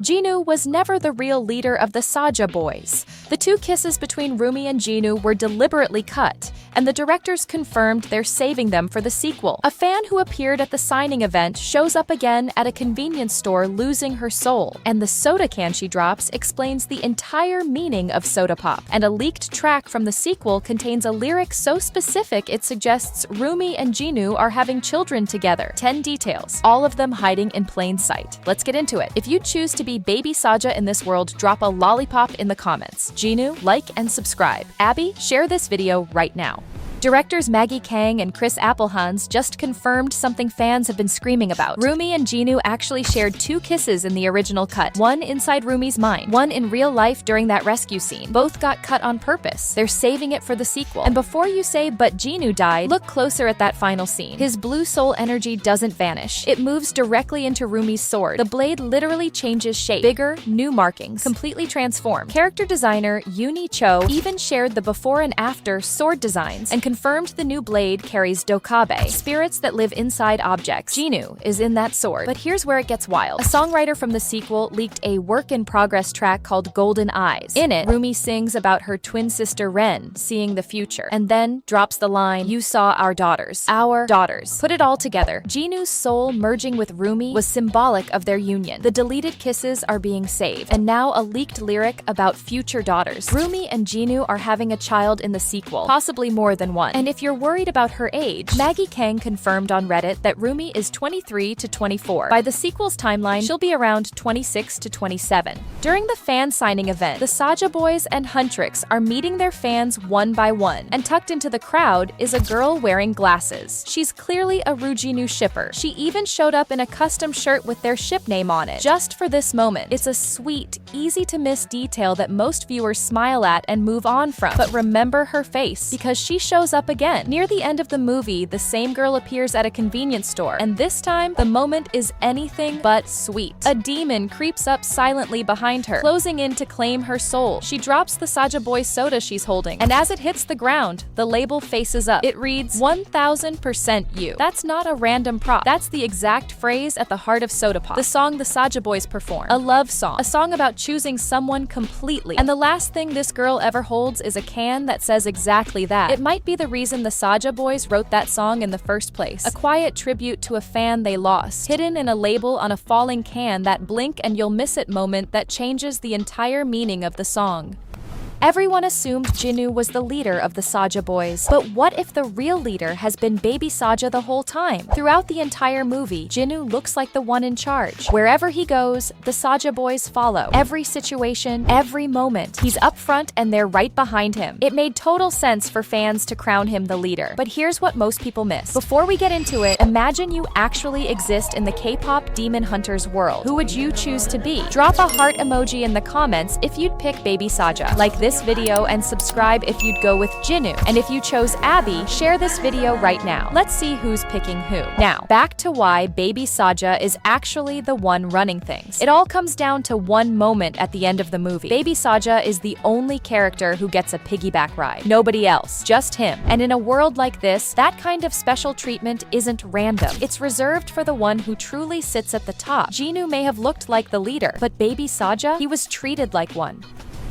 Jinu was never the real leader of the Saja Boys. The two kisses between Rumi and Jinu were deliberately cut, and the directors confirmed they're saving them for the sequel. A fan who appeared at the signing event shows up again at a convenience store losing her soul, and the soda can she drops explains the entire meaning of soda pop. And a leaked track from the sequel contains a lyric so specific it suggests Rumi and Jinu are having children together. 10 details, all of them hiding in plain sight. Let's get into it. If you choose to be baby Saja in this world, drop a lollipop in the comments. Jinu, like and subscribe. Abby, share this video right now. Directors Maggie Kang and Chris Applehans just confirmed something fans have been screaming about. Rumi and Jinu actually shared 2 kisses in the original cut, one inside Rumi's mind, one in real life during that rescue scene. Both got cut on purpose. They're saving it for the sequel. And before you say, but Jinu died, look closer at that final scene. His blue soul energy doesn't vanish. It moves directly into Rumi's sword. The blade literally changes shape. Bigger, new markings, completely transformed. Character designer Yoonhee Cho even shared the before and after sword designs and confirmed the new blade carries dokabe, spirits that live inside objects. Jinu is in that sword. But here's where it gets wild. A songwriter from the sequel leaked a work-in-progress track called Golden Eyes. In it, Rumi sings about her twin sister Ren seeing the future, and then drops the line, "You saw our daughters." Our daughters. Put it all together. Jinu's soul merging with Rumi was symbolic of their union. The deleted kisses are being saved, and now a leaked lyric about future daughters. Rumi and Jinu are having a child in the sequel, possibly more than one. And if you're worried about her age, Maggie Kang confirmed on Reddit that Rumi is 23 to 24. By the sequel's timeline, she'll be around 26 to 27. During the fan signing event, the Saja Boys and Huntrix are meeting their fans one by one, and tucked into the crowd is a girl wearing glasses. She's clearly a Jinu shipper. She even showed up in a custom shirt with their ship name on it, just for this moment. It's a sweet, easy-to-miss detail that most viewers smile at and move on from. But remember her face, because she shows up again. Near the end of the movie, the same girl appears at a convenience store, and this time, the moment is anything but sweet. A demon creeps up silently behind her, closing in to claim her soul. She drops the Saja Boys soda she's holding, and as it hits the ground, the label faces up. It reads, 1000% you. That's not a random prop. That's the exact phrase at the heart of Soda Pop, the song the Saja Boys perform. A love song. A song about choosing someone completely. And the last thing this girl ever holds is a can that says exactly that. It might be the reason the Saja Boys wrote that song in the first place. A quiet tribute to a fan they lost, hidden in a label on a falling can, that blink and you'll miss it moment that changes the entire meaning of the song. Everyone assumed Jinu was the leader of the Saja Boys. But what if the real leader has been baby Saja the whole time? Throughout the entire movie, Jinu looks like the one in charge. Wherever he goes, the Saja Boys follow. Every situation, every moment, he's up front and they're right behind him. It made total sense for fans to crown him the leader. But here's what most people miss. Before we get into it, imagine you actually exist in the K-pop Demon Hunters world. Who would you choose to be? Drop a heart emoji in the comments if you'd pick baby Saja. Like this video and subscribe if you'd go with Jinu. And if you chose Abby, share this video right now. Let's see who's picking who. Now, back to why baby Saja is actually the one running things. It all comes down to one moment at the end of the movie. Baby Saja is the only character who gets a piggyback ride. Nobody else, just him. And in a world like this, that kind of special treatment isn't random. It's reserved for the one who truly sits at the top. Jinu may have looked like the leader, but baby Saja, he was treated like one.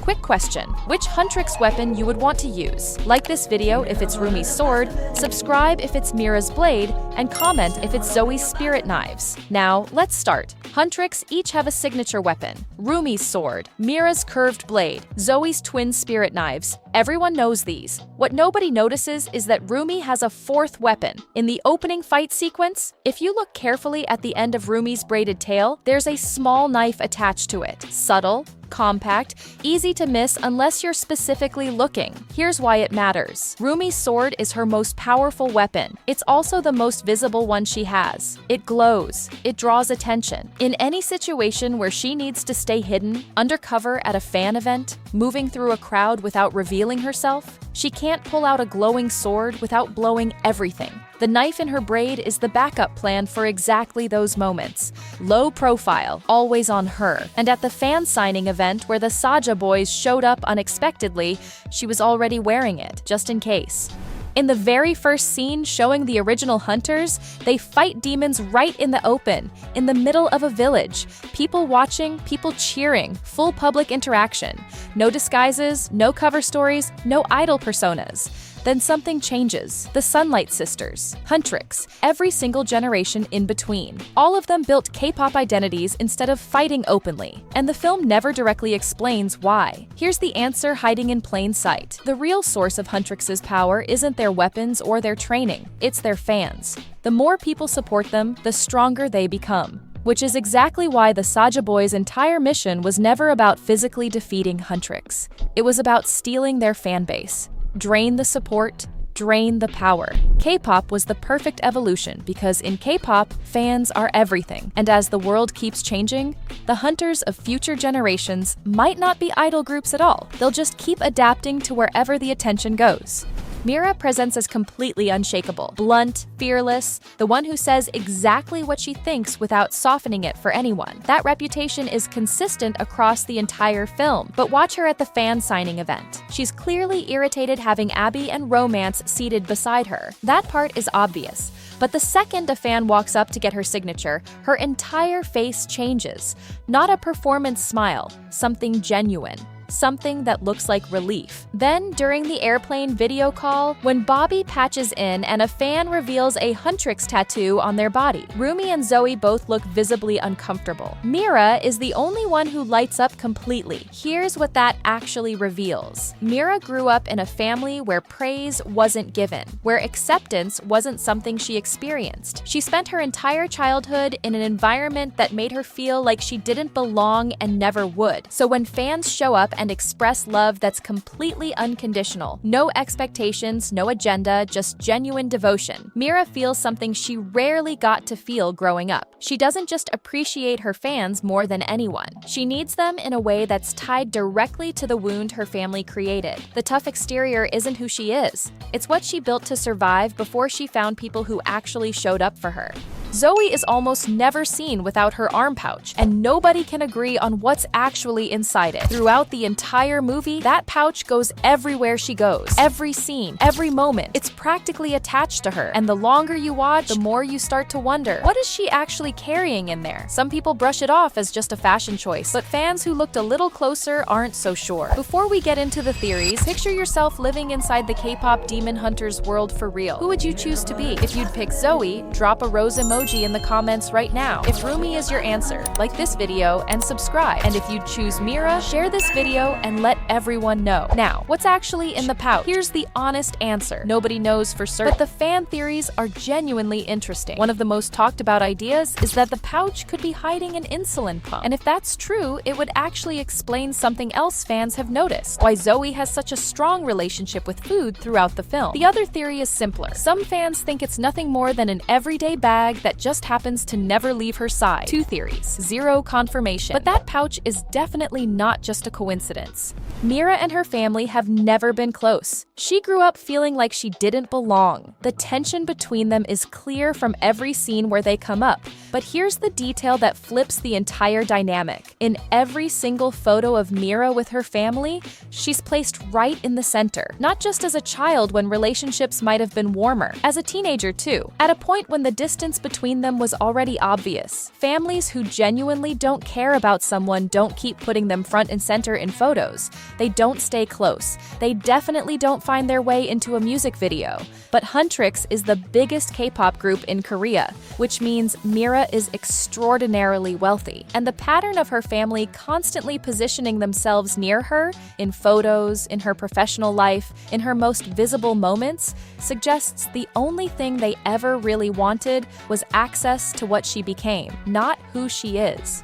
Quick question, which Huntrix weapon you would want to use? Like this video if it's Rumi's sword, subscribe if it's Mira's blade, and comment if it's Zoe's spirit knives. Now, let's start. Huntrix each have a signature weapon. Rumi's sword, Mira's curved blade, Zoe's twin spirit knives. Everyone knows these. What nobody notices is that Rumi has a 4th weapon. In the opening fight sequence, if you look carefully at the end of Rumi's braided tail, there's a small knife attached to it. Subtle, compact, easy to miss unless you're specifically looking. Here's why it matters. Rumi's sword is her most powerful weapon. It's also the most visible one she has. It glows. It draws attention. In any situation where she needs to stay hidden, undercover at a fan event, moving through a crowd without revealing herself, she can't pull out a glowing sword without blowing everything. The knife in her braid is the backup plan for exactly those moments. Low profile, always on her. And at the fan signing event where the Saja Boys showed up unexpectedly, she was already wearing it, just in case. In the very first scene showing the original hunters, they fight demons right in the open, in the middle of a village. People watching, people cheering, full public interaction. No disguises, no cover stories, no idol personas. Then something changes. The Sunlight Sisters, Huntrix, every single generation in between. All of them built K-pop identities instead of fighting openly. And the film never directly explains why. Here's the answer hiding in plain sight. The real source of Huntrix's power isn't their weapons or their training. It's their fans. The more people support them, the stronger they become. Which is exactly why the Saja Boys' entire mission was never about physically defeating Huntrix. It was about stealing their fanbase. Drain the support, drain the power. K-pop was the perfect evolution because in K-pop, fans are everything. And as the world keeps changing, the hunters of future generations might not be idol groups at all. They'll just keep adapting to wherever the attention goes. Mira presents as completely unshakable, blunt, fearless, the one who says exactly what she thinks without softening it for anyone. That reputation is consistent across the entire film, but watch her at the fan signing event. She's clearly irritated having Abby and Romance seated beside her. That part is obvious. But the second a fan walks up to get her signature, her entire face changes. Not a performance smile, something genuine. Something that looks like relief. Then, during the airplane video call, when Bobby patches in and a fan reveals a Huntrix tattoo on their body, Rumi and Zoe both look visibly uncomfortable. Mira is the only one who lights up completely. Here's what that actually reveals. Mira grew up in a family where praise wasn't given, where acceptance wasn't something she experienced. She spent her entire childhood in an environment that made her feel like she didn't belong and never would. So when fans show up and express love that's completely unconditional. No expectations, no agenda, just genuine devotion. Mira feels something she rarely got to feel growing up. She doesn't just appreciate her fans more than anyone. She needs them in a way that's tied directly to the wound her family created. The tough exterior isn't who she is. It's what she built to survive before she found people who actually showed up for her. Zoe is almost never seen without her arm pouch, and nobody can agree on what's actually inside it. Throughout the entire movie, that pouch goes everywhere she goes. Every scene, every moment, it's practically attached to her. And the longer you watch, the more you start to wonder, what is she actually carrying in there? Some people brush it off as just a fashion choice, but fans who looked a little closer aren't so sure. Before we get into the theories, picture yourself living inside the K-pop demon hunters world for real. Who would you choose to be? If you'd pick Zoe, drop a rose emoji in the comments right now. If Rumi is your answer, like this video and subscribe. And if you choose Mira, share this video and let everyone know. Now, what's actually in the pouch? Here's the honest answer. Nobody knows for certain, but the fan theories are genuinely interesting. One of the most talked about ideas is that the pouch could be hiding an insulin pump. And if that's true, it would actually explain something else fans have noticed. Why Zoe has such a strong relationship with food throughout the film. The other theory is simpler. Some fans think it's nothing more than an everyday bag that just happens to never leave her side. Two theories, zero confirmation. But that pouch is definitely not just a coincidence. Mira and her family have never been close. She grew up feeling like she didn't belong. The tension between them is clear from every scene where they come up. But here's the detail that flips the entire dynamic. In every single photo of Mira with her family, she's placed right in the center. Not just as a child when relationships might have been warmer, as a teenager too. At a point when the distance between them was already obvious. Families who genuinely don't care about someone don't keep putting them front and center in photos. They don't stay close. They definitely don't find their way into a music video. But Huntrix is the biggest K-pop group in Korea, which means Mira is extraordinarily wealthy. And the pattern of her family constantly positioning themselves near her, in photos, in her professional life, in her most visible moments, suggests the only thing they ever really wanted was access to what she became, not who she is.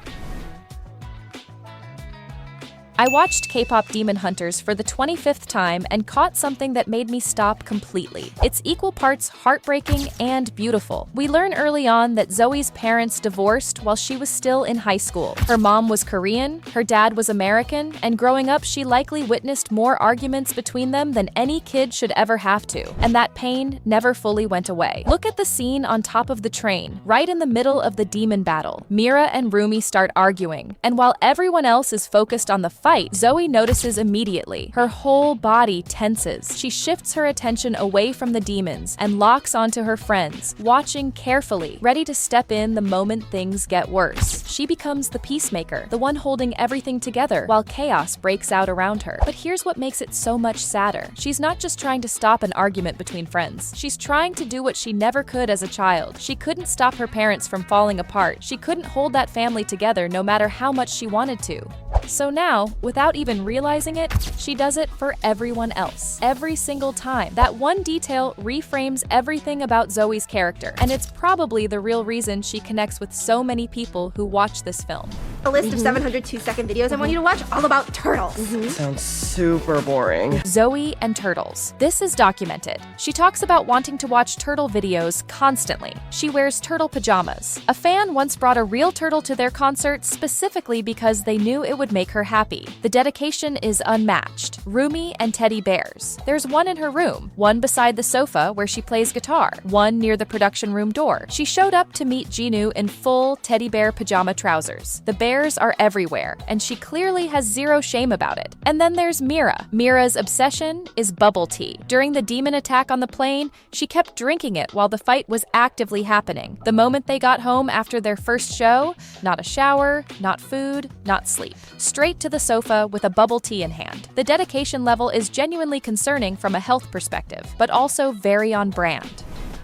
I watched K-pop Demon Hunters for the 25th time and caught something that made me stop completely. It's equal parts heartbreaking and beautiful. We learn early on that Zoe's parents divorced while she was still in high school. Her mom was Korean, her dad was American, and growing up she likely witnessed more arguments between them than any kid should ever have to. And that pain never fully went away. Look at the scene on top of the train, right in the middle of the demon battle. Mira and Rumi start arguing, and while everyone else is focused on the fight, fight, Zoe notices immediately. Her whole body tenses. She shifts her attention away from the demons and locks onto her friends, watching carefully, ready to step in the moment things get worse. She becomes the peacemaker, the one holding everything together while chaos breaks out around her. But here's what makes it so much sadder. She's not just trying to stop an argument between friends. She's trying to do what she never could as a child. She couldn't stop her parents from falling apart. She couldn't hold that family together no matter how much she wanted to. So now, without even realizing it, she does it for everyone else. Every single time. That one detail reframes everything about Zoe's character, and it's probably the real reason she connects with so many people who watch this film. A list of 700 2-second videos I want you to watch all about turtles. Sounds super boring. Zoe and turtles. This is documented. She talks about wanting to watch turtle videos constantly. She wears turtle pajamas. A fan once brought a real turtle to their concert specifically because they knew it would make her happy. The dedication is unmatched. Rumi and teddy bears. There's one in her room, one beside the sofa where she plays guitar, one near the production room door. She showed up to meet Jinu in full teddy bear pajama trousers. The bears are everywhere, and she clearly has zero shame about it. And then there's Mira. Mira's obsession is bubble tea. During the demon attack on the plane, she kept drinking it while the fight was actively happening. The moment they got home after their first show, not a shower, not food, not sleep. Straight to the sofa with a bubble tea in hand. The dedication level is genuinely concerning from a health perspective, but also very on brand.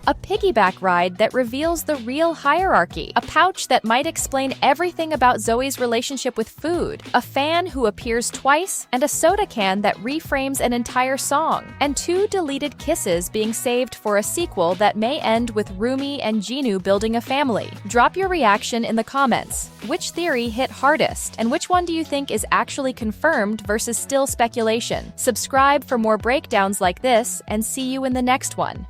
A piggyback ride that reveals the real hierarchy. A pouch that might explain everything about Zoe's relationship with food. A fan who appears twice, and a soda can that reframes an entire song. And 2 deleted kisses being saved for a sequel that may end with Rumi and Jinu building a family. Drop your reaction in the comments. Which theory hit hardest? And which one do you think is actually confirmed versus still speculation? Subscribe for more breakdowns like this, and see you in the next one.